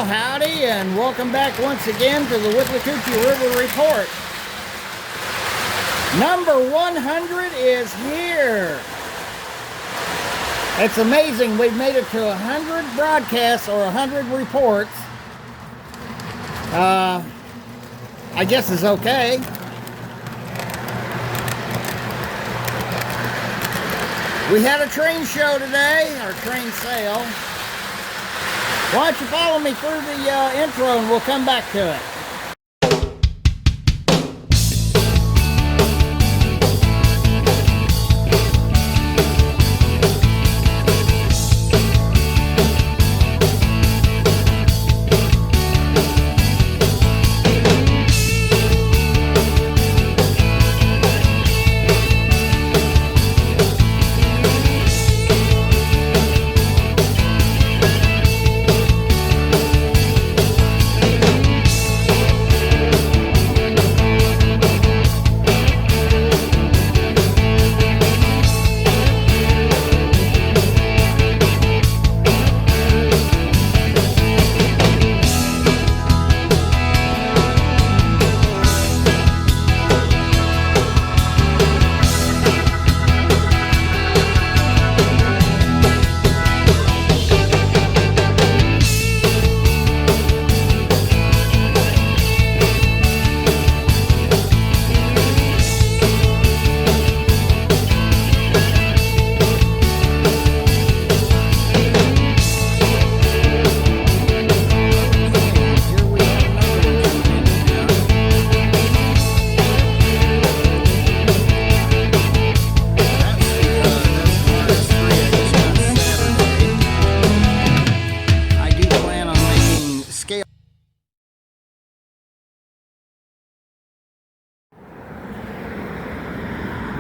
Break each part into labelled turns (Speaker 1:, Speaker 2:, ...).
Speaker 1: howdy, and welcome back once again to the Withlacoochee River Report. Number 100 is here. It's amazing we've made it to 100 broadcasts or 100 reports. I guess it's okay. We had a train show today, our train sale. Why don't you follow me through the intro and we'll come back to it.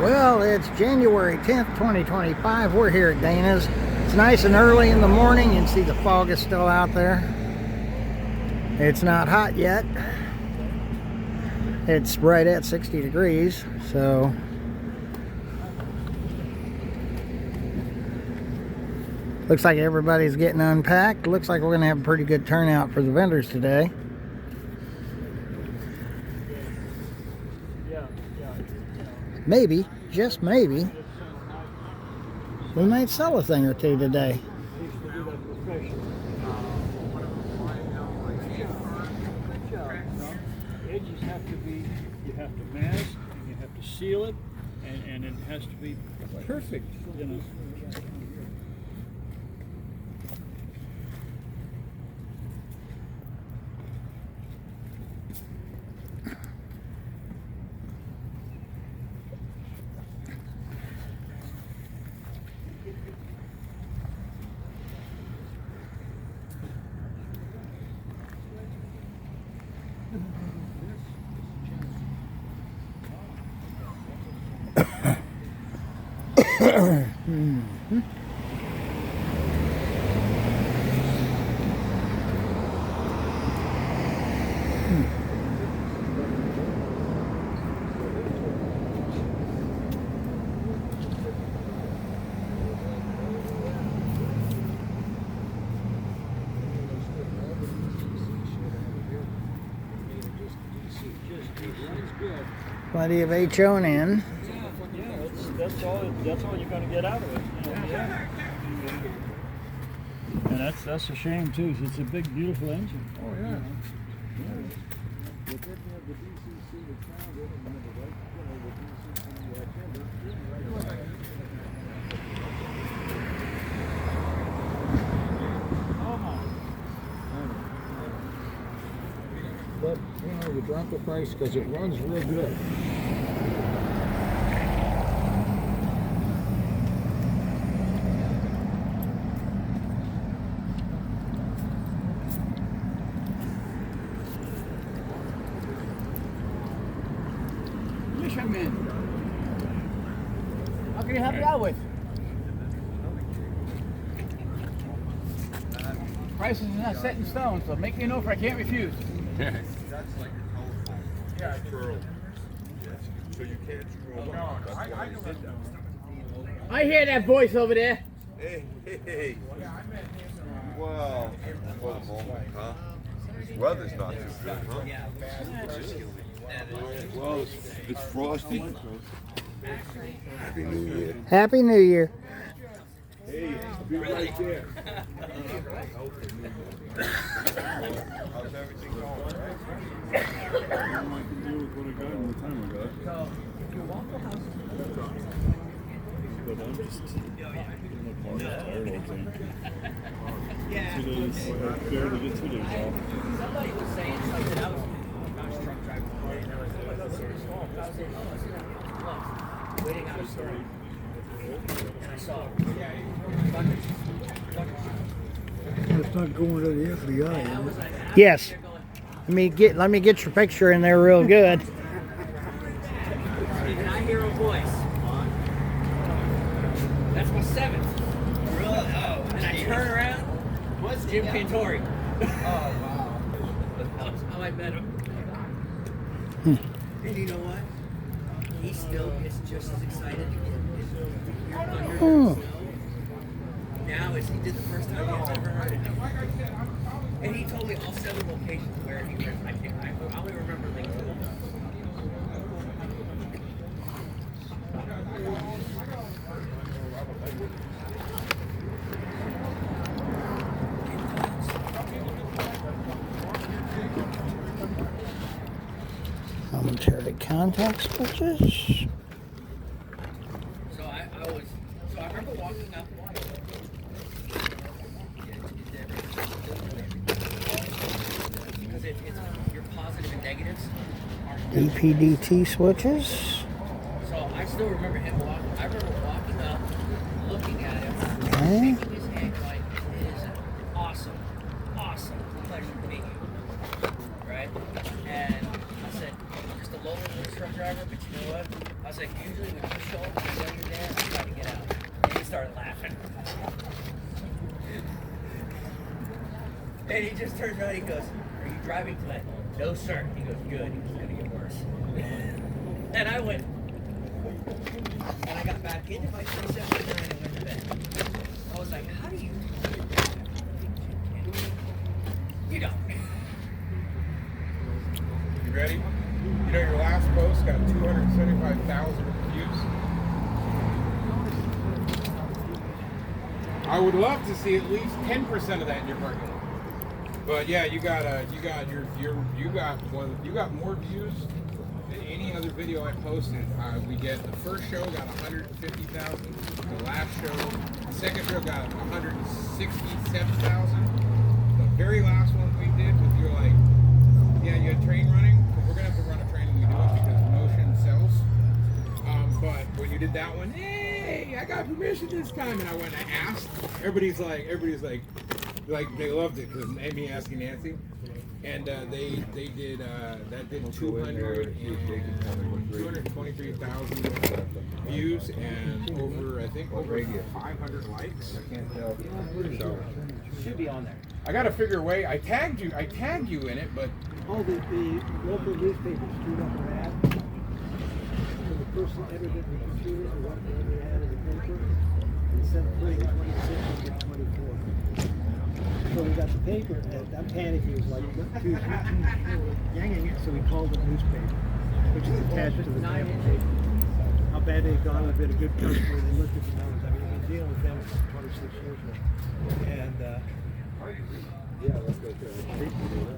Speaker 1: Well, it's January 10th, 2025. We're here at Dana's. It's nice and early in the morning. You can see the fog is still out there. It's not hot yet. It's right at 60 degrees, so looks like everybody's getting unpacked. Looks like we're going to have a pretty good turnout for the vendors today. Maybe, just maybe, we might sell a thing or two today.
Speaker 2: Edges have to be, you have to mask, and you have to seal it, and it has to be perfect, you know.
Speaker 1: Plenty of HO and N.
Speaker 2: Yeah, that's all you're going to get out of it. You know? Yeah. And that's a shame too. It's a big, beautiful engine.
Speaker 3: Oh yeah. But you know, we dropped the price because it runs real good.
Speaker 4: Man. How can you help me out with? Prices is not set in stone, so make me an offer I can't refuse.
Speaker 3: That's like a twirl. So you can't scroll up.
Speaker 4: I hear that voice over there.
Speaker 3: Hey. Wow. What a moment, huh? This weather's not too good, huh?
Speaker 5: Well, it's frosty.
Speaker 3: Happy New Year.
Speaker 1: Happy New Year.
Speaker 5: Hey, I'll be right there.
Speaker 3: How's everything going?
Speaker 5: I can deal with what I got and the time I got. But I'm just I'm tired all the time. 2 days, I barely get 2 days off.
Speaker 4: Somebody was saying something. I was, gosh, truck driving all day. And I was like, oh, it's very small. I was in, waiting out a storm. And I saw buckets.
Speaker 2: It's not going to the FBI.
Speaker 4: And I was like,
Speaker 1: Yes. Let me get your picture in there real good.
Speaker 4: and I hear a voice. That's my 7th. Really? Oh. And I turn around. What's Jim Cantori? Oh, wow. That's how I met him. And you know what? He still gets just as excited to get under the snow now as he did the first time he's ever heard it. And he told me all 7 locations where he went. I only remember like 2 of them.
Speaker 1: Momentary contact switches.
Speaker 4: So I remember walking up. Because it's your positive and negatives.
Speaker 1: DPDT switches.
Speaker 4: So I still remember him walking. I remember walking up, looking at him,
Speaker 1: Okay.
Speaker 4: shaking his hand, like, it is an awesome pleasure to meet you. Right? And I said, just a lower truck driver, but you know what? I was like, usually when you show up and tell your dad, I'm trying to get out. And he started laughing. And he just turns around, he goes, are you driving tonight? No, sir. He goes, good. He was going to get worse. And I went, and I got back into my 379 and went to bed. I was like, how do you? You don't.
Speaker 3: You ready? You know your last post got 275,000 views. I would love to see at least 10% of that in your parking lot. But yeah, you got more views than any other video I posted. The first show got 150,000. The last show, the second show got 167,000. The very last one we did with you, like, yeah, you had train running. We're gonna have to run a train when we do it because motion sells. But when you did that one, hey, I got permission this time, and I went and asked. Everybody's like, they loved it because Amy asking Nancy, and they did that did 223,000 views and over 500 likes. So
Speaker 4: Should be on there.
Speaker 3: I got to figure a way. I tagged you in it, but
Speaker 2: All the local newspapers screwed up an ad. So the person entered it in the computer or whatever they had in the paper, and sent putting 26 and get 24. So we got the paper, and I'm panicking. It was like, yanking it, so we called it newspaper, which is attached to the damn paper. How bad they've gone, we've been a good customer, they looked at the numbers. I mean, we've been dealing with them for 26 years now. And,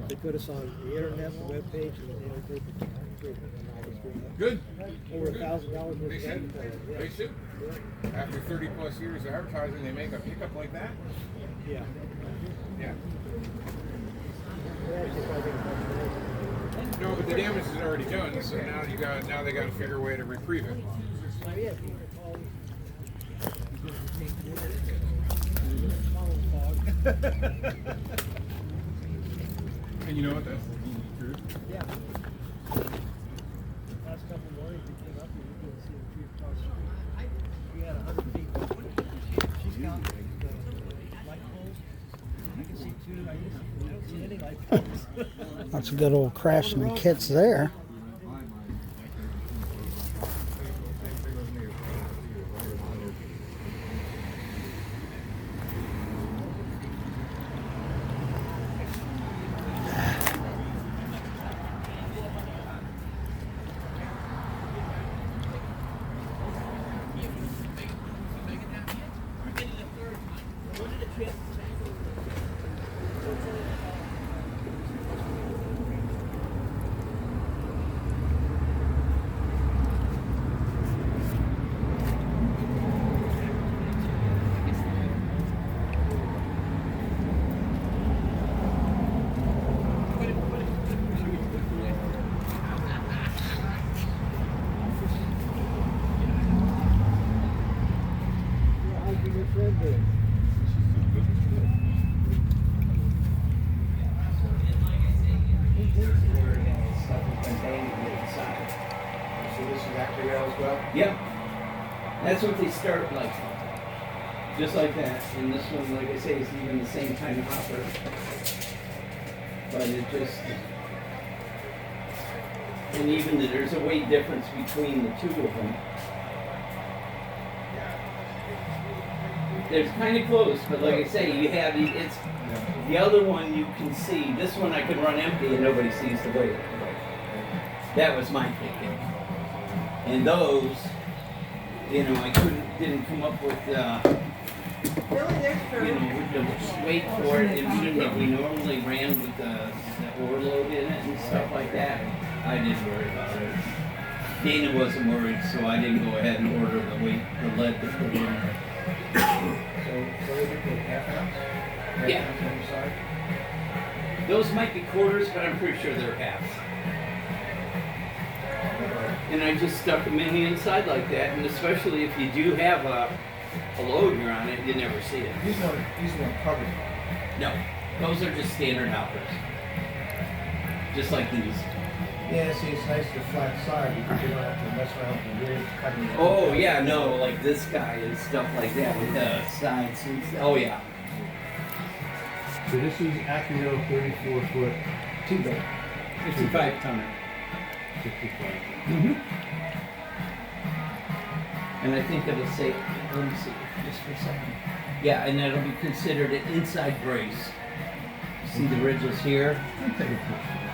Speaker 2: they put us on the internet, the webpage, and the daily paper.
Speaker 3: good.
Speaker 2: Over $1,000 worth
Speaker 3: They
Speaker 2: of
Speaker 3: should.
Speaker 2: advertising.
Speaker 3: They should. After 30 plus years of advertising, they make a pickup like that.
Speaker 2: Yeah.
Speaker 3: Yeah.
Speaker 2: Yeah.
Speaker 3: No, but the damage is already done, so now they got to figure a way to reprieve it. And you know what? That's the truth.
Speaker 2: Yeah. Last couple mornings we came up and we didn't see the tree across the street. We had 100 people. She's counting the light poles. I can see 2. I don't see any light poles.
Speaker 1: That's a good old crashing kits there.
Speaker 2: this is Acrio as well?
Speaker 4: Yep. That's what they start like. Just like that. And this one, like I say, is even the same kind of hopper. But it just... And even there's a weight difference between the two of them. They're kind of close, but like I say, you have it's the other one you can see. This one I can run empty and nobody sees the weight. That was my thinking. And those, you know, I didn't come up with with the weight for it. And being that we normally ran with the ore load in it and stuff like that, I didn't worry about it. Dana wasn't worried, so I didn't go ahead and order the lead to put in there.
Speaker 2: So they would put half ounce?
Speaker 4: Yeah.
Speaker 2: Half ounce on the side?
Speaker 4: Those might be quarters, but I'm pretty sure they're halves. And I just stuck them in the inside like that, and especially if you do have a load here on it, you never see it.
Speaker 2: These weren't covered.
Speaker 4: No, those are just standard hoppers. Just like these.
Speaker 2: Yeah, see, it's nice to flat side because you don't have to mess around with the ribs cutting it.
Speaker 4: Oh yeah, no, like this guy and stuff like that with the sides. Oh yeah.
Speaker 2: So this is Acrio 34-foot T-belt.
Speaker 4: 55 tonner.
Speaker 2: 55.
Speaker 4: Mm-hmm. And I think it'll say, let me see, just for a second. Yeah, and it'll be considered an inside brace. See the ridges here?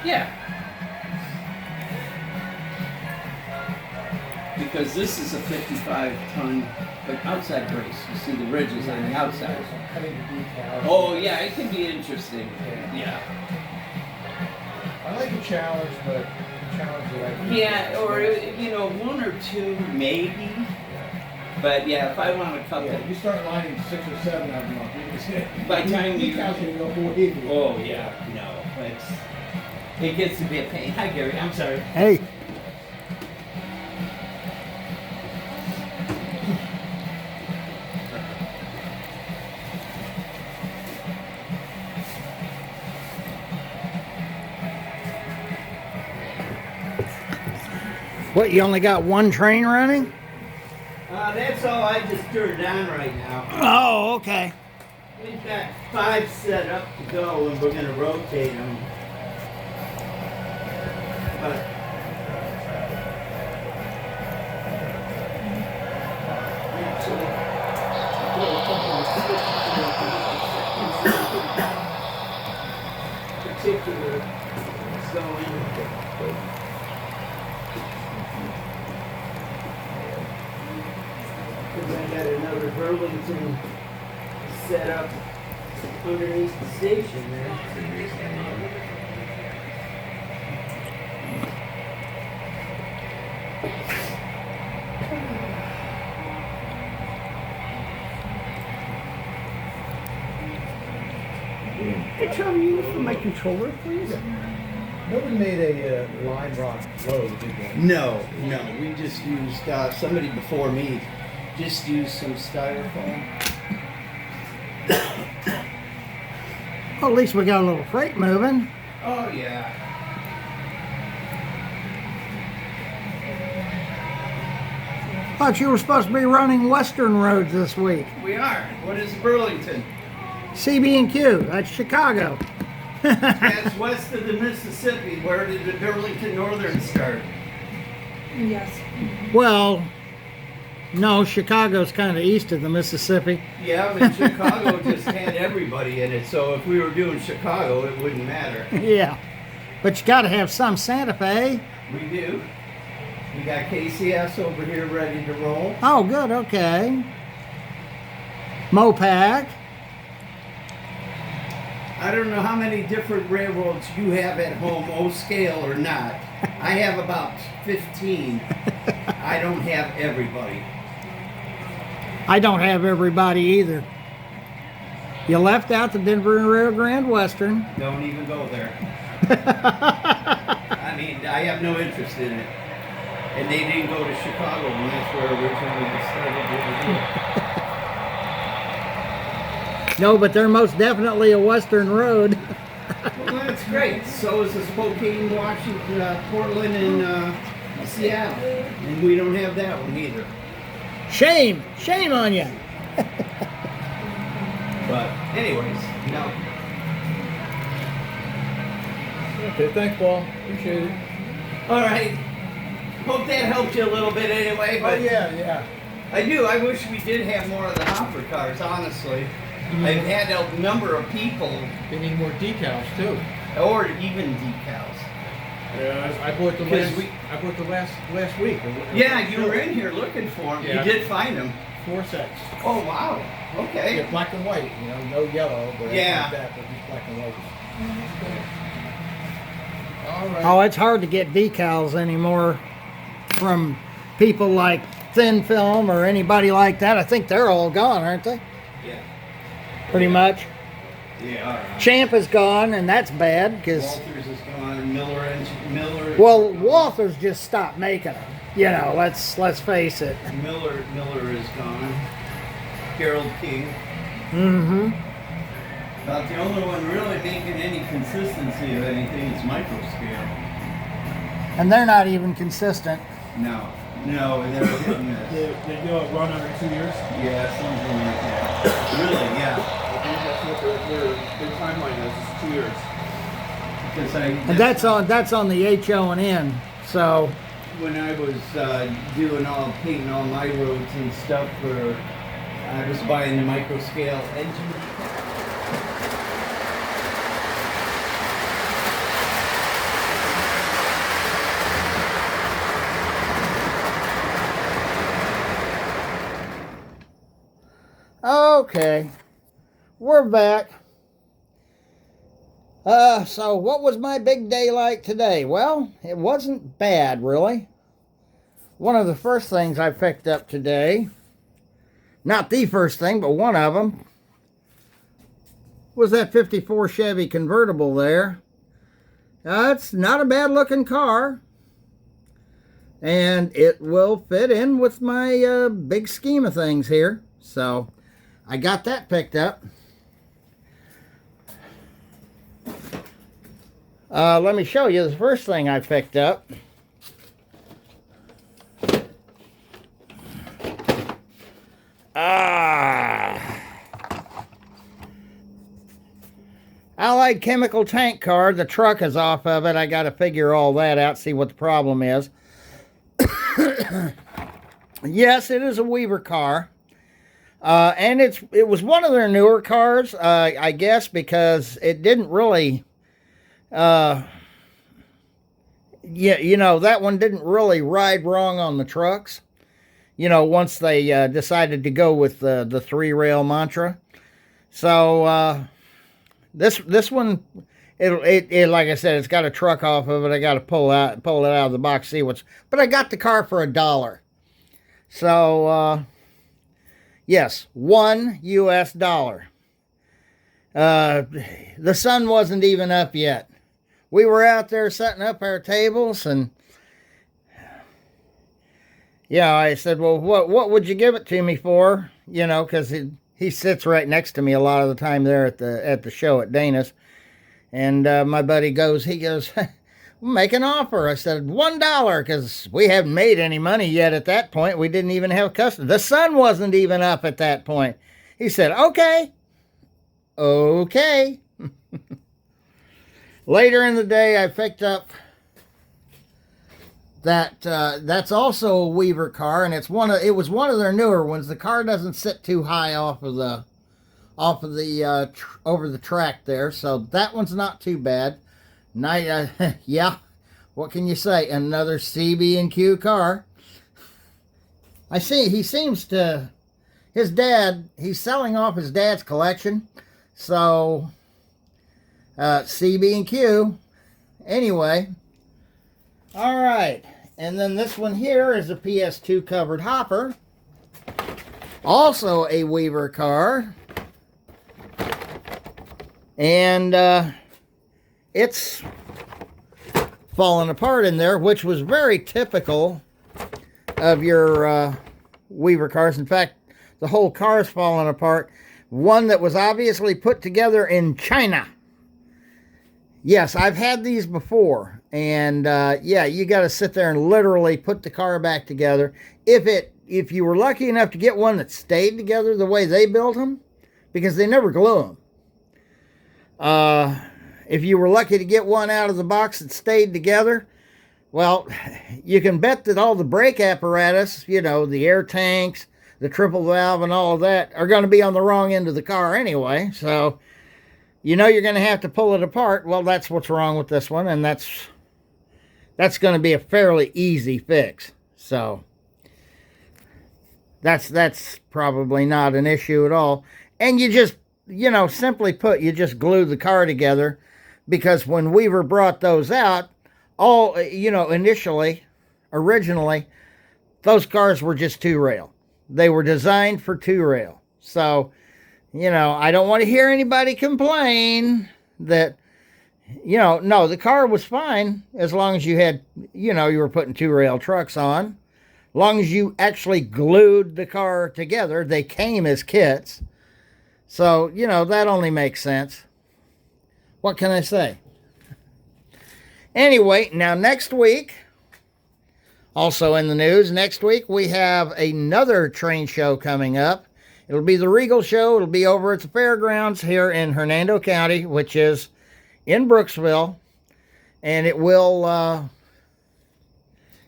Speaker 4: Yeah. Because this is a 55-ton outside brace. You see the ridges on the outside.
Speaker 2: Cutting the details.
Speaker 4: Oh yeah, it can be interesting. Yeah.
Speaker 2: I like a challenge, but the challenge that I
Speaker 4: Yeah, or you know, one or two maybe. But yeah, if I want to cut
Speaker 2: Yeah,
Speaker 4: them,
Speaker 2: you start lining 6 or 7 of them up.
Speaker 4: by the time you
Speaker 2: decals can go wavy.
Speaker 4: oh yeah, no, it gets to be a pain. Hi Gary, I'm sorry.
Speaker 1: Hey, what, you only got one train running?
Speaker 4: That's all I just turned on right now.
Speaker 1: Oh, okay.
Speaker 4: We've got 5 set up to go, and we're going to rotate them. But particular going. Because I got another Burlington set up underneath the station there. Hey, Tom, you for my controller, please?
Speaker 2: Nobody made a line rock load, did they?
Speaker 4: No, we just used, somebody before me just used some styrofoam.
Speaker 1: Well, at least we got a little freight moving.
Speaker 4: Oh, yeah.
Speaker 1: Thought you were supposed to be running Western roads this week.
Speaker 4: We are. What is Burlington?
Speaker 1: CB&Q, that's Chicago.
Speaker 4: That's west of the Mississippi. Where did the Burlington Northern start?
Speaker 6: Yes.
Speaker 1: Well, no, Chicago's kind of east of the Mississippi.
Speaker 4: Yeah, but Chicago just had everybody in it, so if we were doing Chicago, it wouldn't matter.
Speaker 1: Yeah, but you got to have some Santa Fe.
Speaker 4: We do. We got KCS over here ready to roll.
Speaker 1: Oh, good, okay. Mopac.
Speaker 4: I don't know how many different railroads you have at home, O-scale or not. I have about 15. I don't have everybody.
Speaker 1: I don't have everybody either. You left out the Denver and Rio Grande Western.
Speaker 4: Don't even go there. I mean, I have no interest in it. And they didn't go to Chicago, and that's where originally we started what we did.
Speaker 1: No, but they're most definitely a Western road.
Speaker 4: Well, that's great. So is the Spokane, Washington, Portland, and
Speaker 2: Seattle, and we don't have that one either.
Speaker 1: Shame on you.
Speaker 2: But anyways, no.
Speaker 3: Okay, thanks, Paul. Appreciate it.
Speaker 2: All right. Hope that helped you a little bit anyway. But
Speaker 3: yeah.
Speaker 2: I wish we did have more of the hopper cars, honestly. I've had a number of people,
Speaker 3: They need more decals too.
Speaker 2: or even decals.
Speaker 3: Yeah, I bought the
Speaker 2: 'Cause
Speaker 3: last week.
Speaker 2: Yeah, you were in here looking for them.
Speaker 3: Yeah.
Speaker 2: You did find them.
Speaker 3: 4 sets.
Speaker 2: Oh, wow. Okay.
Speaker 3: Yeah, black and white, no yellow, but
Speaker 2: Yeah.
Speaker 3: like that, but just black and white. All right.
Speaker 1: Oh, it's hard to get decals anymore from people like Thin Film or anybody like that. I think they're all gone, aren't they?
Speaker 2: Yeah.
Speaker 1: Pretty much.
Speaker 2: Yeah, all right.
Speaker 1: Champ is gone, and that's bad because,
Speaker 2: Walters is gone. Miller.
Speaker 1: well, Walters just stopped making them. You know, let's face it.
Speaker 2: Miller is gone. Harold King.
Speaker 1: Mm-hmm.
Speaker 2: About the only one really making any consistency of anything is Microscale.
Speaker 1: And they're not even consistent.
Speaker 2: No, they're hitting this.
Speaker 5: They do a run under 2 years.
Speaker 2: Yeah, something like that. Really, yeah.
Speaker 5: I think that's what their timeline is 2 years.
Speaker 2: Because
Speaker 1: And that's on the HO&N. So
Speaker 2: when I was painting all my roads and stuff, I was buying the Microscale engine.
Speaker 1: okay, we're back. So what was my big day like today? Well, it wasn't bad, really. One of the first things I picked up today, not the first thing, but one of them, was that 54 Chevy convertible there. It's not a bad looking car. And it will fit in with my big scheme of things here. So I got that picked up. Let me show you the first thing I picked up. Allied Chemical tank car. The truck is off of it. I got to figure all that out, see what the problem is. Yes, it is a Weaver car. And it was one of their newer cars, I guess, because it didn't really, that one didn't really ride wrong on the trucks. Once they decided to go with the 3-rail mantra. So this one, it like I said, it's got a truck off of it. I got to pull it out of the box, see but I got the car for $1. So yes, $1 US. The sun wasn't even up yet. We were out there setting up our tables, and I said, well, what would you give it to me for? Because he sits right next to me a lot of the time there at the show at Dana's. And my buddy goes, make an offer. I said, $1, because we haven't made any money yet at that point. We didn't even have customers. The sun wasn't even up at that point. He said, okay. Later in the day, I picked up that's also a Weaver car, and it was one of their newer ones. The car doesn't sit too high off of the over the track there, so that one's not too bad. Yeah, what can you say? Another CB&Q car. I see he seems to, he's selling off his dad's collection, so CB&Q. Anyway, all right, and then this one here is a PS2 covered hopper, also a Weaver car, and it's falling apart in there, which was very typical of your Weaver cars. In fact, the whole car's falling apart. One that was obviously put together in China. Yes, I've had these before, and yeah, you got to sit there and literally put the car back together. If you were lucky enough to get one that stayed together the way they built them, because they never glue them. If you were lucky to get one out of the box that stayed together, well, you can bet that all the brake apparatus, the air tanks, the triple valve, and all of that are going to be on the wrong end of the car anyway. So, you're going to have to pull it apart. Well, that's what's wrong with this one, and that's going to be a fairly easy fix. So, that's probably not an issue at all. And you just, simply put, you just glue the car together, because when Weaver brought those out, originally, those cars were just two rail. They were designed for two rail. So, I don't want to hear anybody complain that, no, the car was fine as long as you had, you were putting two rail trucks on. As long as you actually glued the car together, they came as kits. So, that only makes sense. What can I say? Anyway, now next week, also in the news, next week we have another train show coming up. It'll be the Regal Show. It'll be over at the fairgrounds here in Hernando County, which is in Brooksville. And it will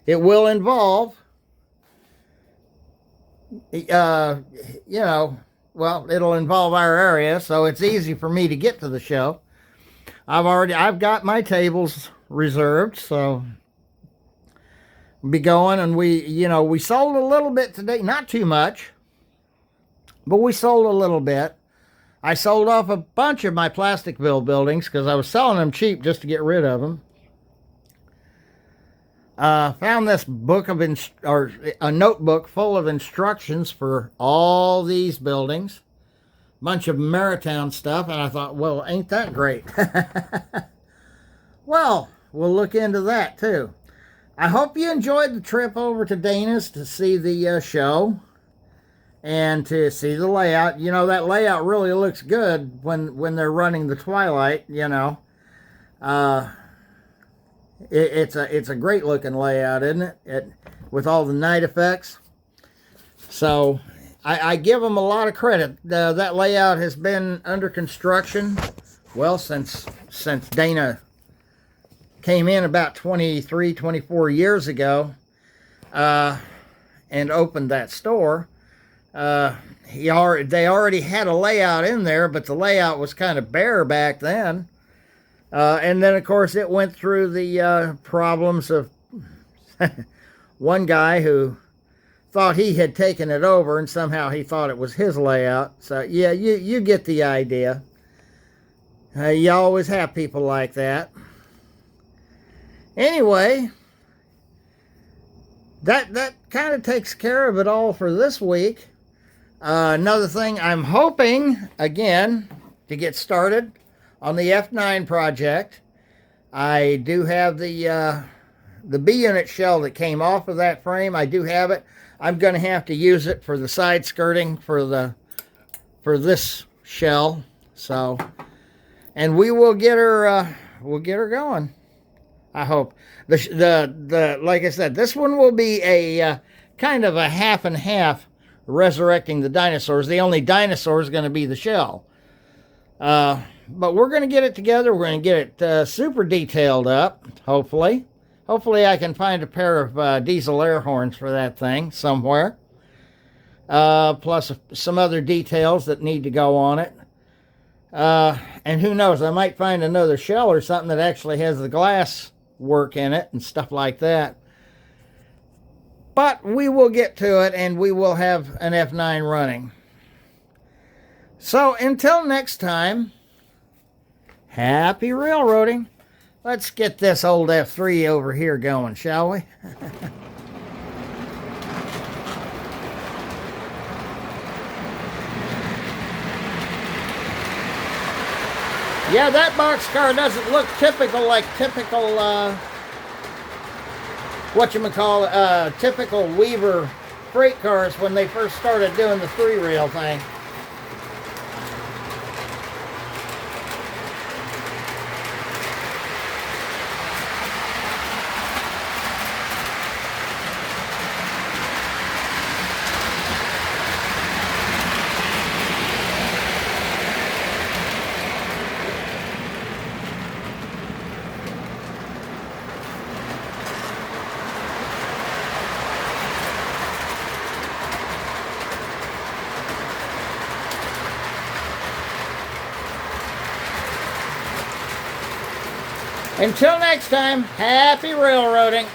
Speaker 1: involve, it'll involve our area, so it's easy for me to get to the show. I've got my tables reserved, so we'll be going. And we sold a little bit today, not too much, but we sold a little bit. I sold off a bunch of my Plasticville buildings because I was selling them cheap just to get rid of them. Found this book or a notebook full of instructions for all these buildings. Bunch of Maritime stuff, and I thought, well, ain't that great? Well, we'll look into that too. I hope you enjoyed the trip over to Dana's to see the show and to see the layout. That layout really looks good when they're running the Twilight. It's a great looking layout, isn't it? With all the night effects. So I give them a lot of credit. That layout has been under construction, well, since Dana came in about 23, 24 years ago and opened that store. They already had a layout in there, but the layout was kind of bare back then. And then, of course, it went through the problems of one guy who thought he had taken it over, and somehow he thought it was his layout. So, yeah, you get the idea. You always have people like that. Anyway, that kind of takes care of it all for this week. Another thing, I'm hoping, again, to get started on the F9 project. I do have the B unit shell that came off of that frame. I do have it. I'm going to have to use it for the side skirting for this shell. So, and we will get her going. I hope. The like I said, this one will be a kind of a half and half, resurrecting the dinosaurs. The only dinosaur is going to be the shell. But we're going to get it together. We're going to get it super detailed up, hopefully. Hopefully I can find a pair of diesel air horns for that thing somewhere. Plus some other details that need to go on it. And who knows, I might find another shell or something that actually has the glass work in it and stuff like that. But we will get to it, and we will have an F9 running. So until next time, happy railroading. Let's get this old F3 over here going, shall we? Yeah, that boxcar doesn't look typical typical Weaver freight cars when they first started doing the 3-rail thing. Until next time, happy railroading.